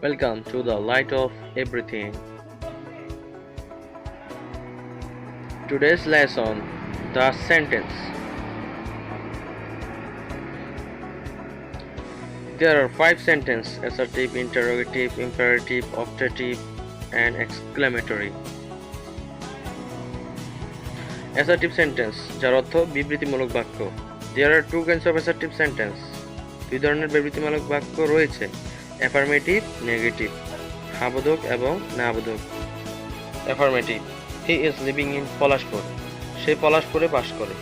Welcome to the light of everything. Today's lesson, the sentence. There are 5 sentences: assertive, interrogative, imperative, optative, and exclamatory. Assertive sentence, যার অর্থ বিবৃতিমূলক বাক্য. There are 2 kinds of assertive sentence. 2 ধরনের বিবৃতিমূলক বাক্য রয়েছে: affirmative, negative, হ্যাঁবোধক এবং না-বোধক। Affirmative, he is living in Palashpur, সে পলাশপুরে বাস করে।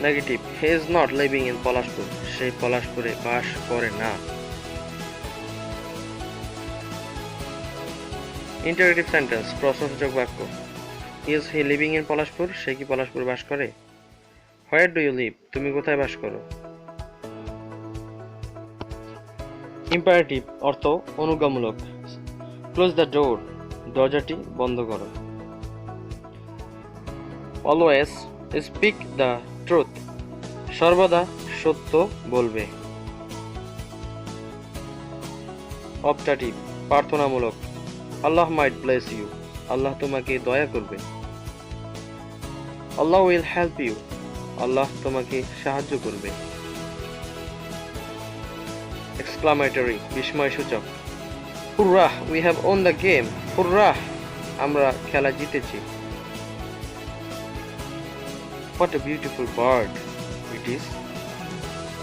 Negative, he is not living in Palashpur, সে পলাশপুরে বাস করে না। Interrogative sentence, প্রশ্নসূচক বাক্য. Is he living in Palashpur, সে কি পলাশপুরে বাস করে? Where do you live, তুমি কোথায় বাস করো? Imperative অর্থ অনুজ্ঞামূলক. Close the door, দরজাটি বন্ধ করো। Always speak the truth, সর্বদা সত্য বলবে। Optative প্রার্থনামূলক. Allah might bless you, আল্লাহ তোমাকে দয়া করবে। Allah will help you, আল্লাহ তোমাকে সাহায্য করবে। Exclamatory বিস্ময়সূচক. Hurrah, we have won the game. Hurrah, আমরা খেলা জিতেছি। What a beautiful bird it is.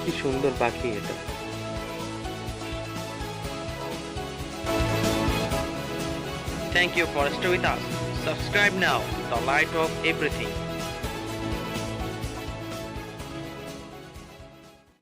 কি সুন্দর পাখি এটা। Thank you for staying with us. Subscribe now, the light of everything.